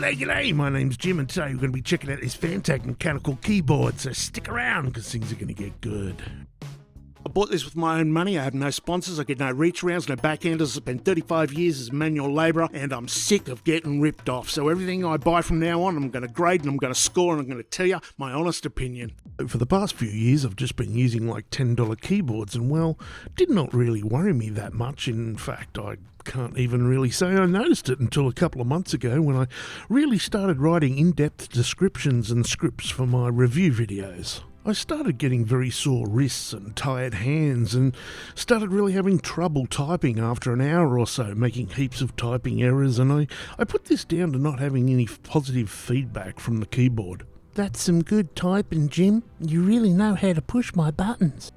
G'day, my name's Jim, and today we're going to be checking out this Fantac mechanical keyboard, so stick around because things are going to get good. I bought this with my own money. I have no sponsors, I get no reach rounds, no backhanders. I spent 35 years as a manual labourer and I'm sick of getting ripped off. So everything I buy from now on, I'm going to grade and I'm going to score and I'm going to tell you my honest opinion. For the past few years, I've just been using like $10 keyboards and, well, did not really worry me that much. In fact, I can't even really say I noticed it until a couple of months ago when I really started writing in-depth descriptions and scripts for my review videos. I started getting very sore wrists and tired hands and started really having trouble typing after an hour or so, making heaps of typing errors, and I put this down to not having any positive feedback from the keyboard. That's some good typing, Jim. You really know how to push my buttons.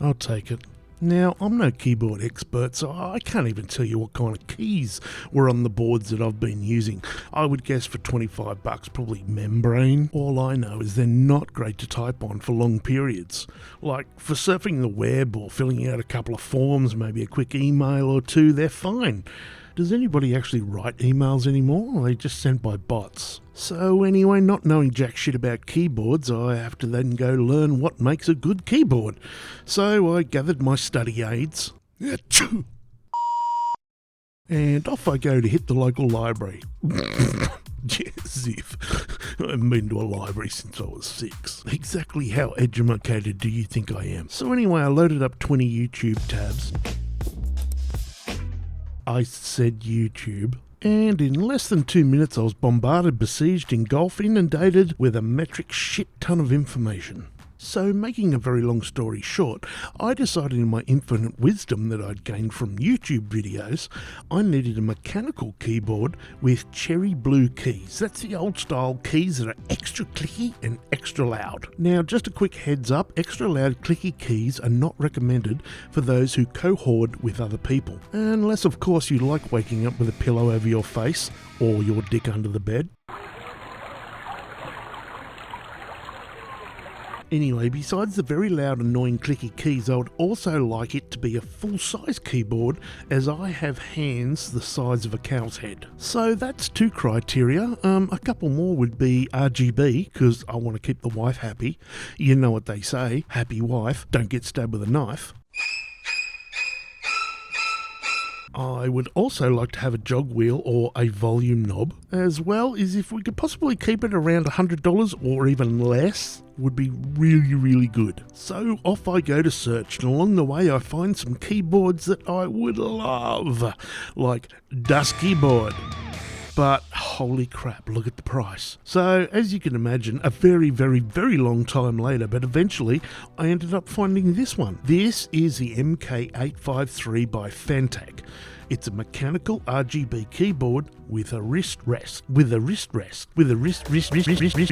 I'll take it. Now, I'm no keyboard expert, so I can't even tell you what kind of keys were on the boards that I've been using. I would guess for $25, probably membrane. All I know is they're not great to type on for long periods. Like for surfing the web or filling out a couple of forms, maybe a quick email or two, they're fine. Does anybody actually write emails anymore, or are they just sent by bots? So anyway, not knowing jack shit about keyboards, I have to then go learn what makes a good keyboard. So I gathered my study aids, and off I go to hit the local library. Yes, if I haven't been to a library since I was 6. Exactly how educated do you think I am? So anyway, I loaded up 20 YouTube tabs. I said YouTube. And in less than 2 minutes I was bombarded, besieged, engulfed, inundated with a metric shit ton of information. So, making a very long story short, I decided in my infinite wisdom that I'd gained from YouTube videos, I needed a mechanical keyboard with cherry blue keys. That's the old style keys that are extra clicky and extra loud. Now, just a quick heads up, extra loud clicky keys are not recommended for those who co-hoard with other people. Unless, of course, you like waking up with a pillow over your face or your dick under the bed. Anyway, besides the very loud annoying clicky keys, I would also like it to be a full-size keyboard, as I have hands the size of a cow's head. So that's 2 criteria. A couple more would be RGB, because I want to keep the wife happy. You know what they say, happy wife, don't get stabbed with a knife. I would also like to have a jog wheel or a volume knob, as well as if we could possibly keep it around $100 or even less, would be really, really good. So off I go to search, and along the way I find some keyboards that I would love, like Das Keyboard. But holy crap, look at the price. So as you can imagine, a very, very, very long time later, but eventually I ended up finding this one. This is the MK853 by Fantac. It's a mechanical RGB keyboard with a wrist rest. With a wrist rest. With a wrist rest. With a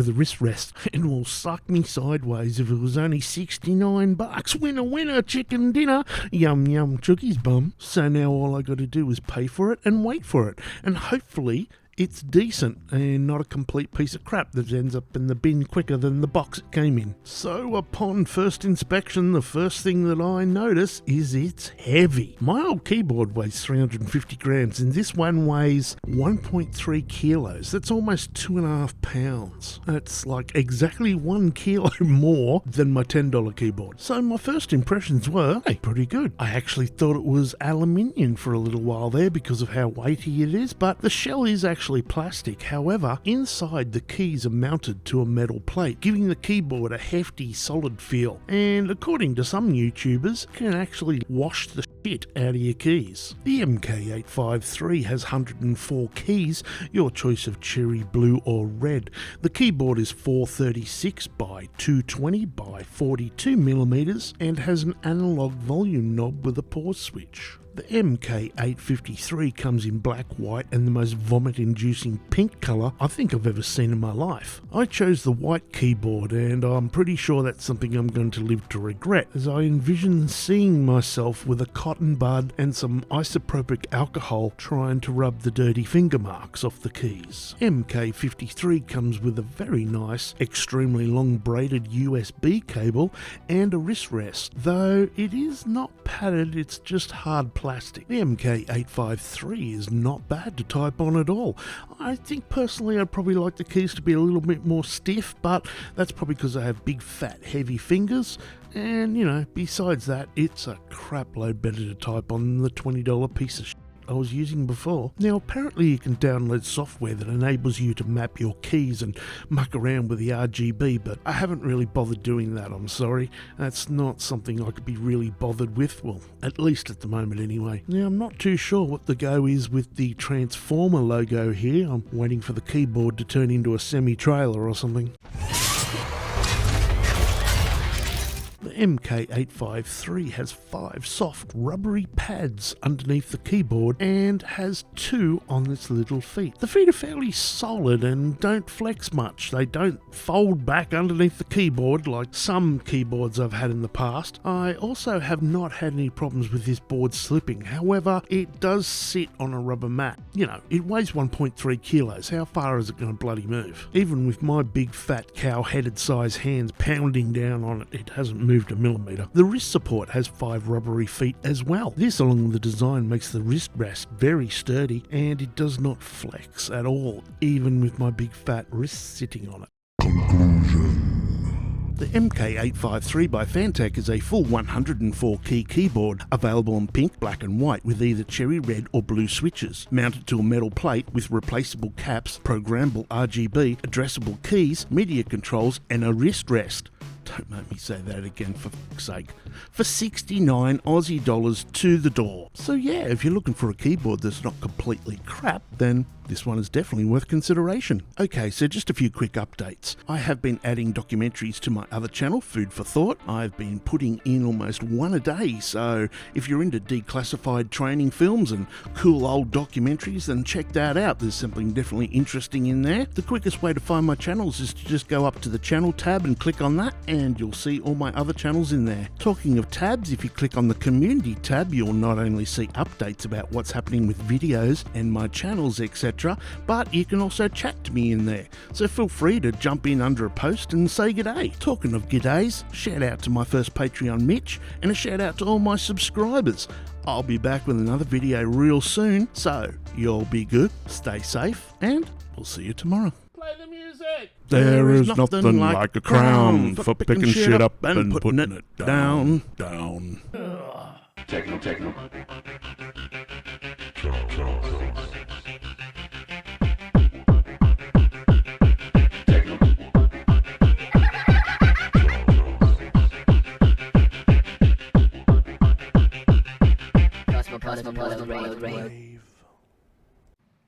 wrist rest. And will suck me sideways if it was only $69. Winner, winner, chicken dinner. Yum, yum, Chucky's bum. So now all I got to do is pay for it and wait for it. And hopefully it's decent and not a complete piece of crap that ends up in the bin quicker than the box it came in. So upon first inspection, the first thing that I notice is it's heavy. My old keyboard weighs 350 grams and this one weighs 1.3 kilos. That's almost 2.5 pounds. That's like exactly 1 kilo more than my $10 keyboard. So my first impressions were, hey, pretty good. I actually thought it was aluminium for a little while there because of how weighty it is, but the shell is actually plastic. However, inside the keys are mounted to a metal plate, giving the keyboard a hefty, solid feel. And according to some YouTubers, it can actually wash the shit out of your keys. The MK853 has 104 keys, your choice of cherry blue or red. The keyboard is 436 by 220 by 42 millimeters and has an analog volume knob with a pause switch. The MK853 comes in black, white and the most vomit-inducing pink colour I think I've ever seen in my life. I chose the white keyboard and I'm pretty sure that's something I'm going to live to regret, as I envision seeing myself with a cotton bud and some isopropyl alcohol trying to rub the dirty finger marks off the keys. MK53 comes with a very nice, extremely long braided USB cable and a wrist rest, though it is not padded, it's just hard plastic plastic. The MK853 is not bad to type on at all. I think personally I'd probably like the keys to be a little bit more stiff, but that's probably because I have big, fat, heavy fingers. And, you know, besides that, it's a crap load better to type on than the $20 piece of shit I was using before. Now, apparently you can download software that enables you to map your keys and muck around with the RGB, but I haven't really bothered doing that, I'm sorry. That's not something I could be really bothered with, well, at least at the moment anyway. Now, I'm not too sure what the go is with the Transformer logo here. I'm waiting for the keyboard to turn into a semi-trailer or something. The MK853 has 5 soft rubbery pads underneath the keyboard and has 2 on its little feet. The feet are fairly solid and don't flex much. They don't fold back underneath the keyboard like some keyboards I've had in the past. I also have not had any problems with this board slipping. However, it does sit on a rubber mat. You know, it weighs 1.3 kilos. How far is it going to bloody move? Even with my big fat cow-headed size hands pounding down on it, it hasn't moved a millimetre. The wrist support has 5 rubbery feet as well. This, along with the design, makes the wrist rest very sturdy, and it does not flex at all, even with my big fat wrist sitting on it. The MK853 by Phanteks is a full 104 key keyboard, available in pink, black and white with either cherry red or blue switches, mounted to a metal plate with replaceable caps, programmable RGB, addressable keys, media controls and a wrist rest. Don't make me say that again, for fuck's sake. For 69 Aussie dollars to the door. So yeah, if you're looking for a keyboard that's not completely crap, then this one is definitely worth consideration. Okay, so just a few quick updates. I have been adding documentaries to my other channel, Food for Thought. I've been putting in almost one a day, so if you're into declassified training films and cool old documentaries, then check that out. There's something definitely interesting in there. The quickest way to find my channels is to just go up to the channel tab and click on that, and you'll see all my other channels in there. Talking of tabs, if you click on the community tab, you'll not only see updates about what's happening with videos and my channels, etc., but you can also chat to me in there. So feel free to jump in under a post and say g'day. Talking of g'days, shout out to my first Patreon Mitch, and a shout out to all my subscribers. I'll be back with another video real soon, so you'll be good, stay safe, and we'll see you tomorrow. Play the music! There is nothing like a crown for picking shit up and putting it down. Techno. Cosmopolitan Radio.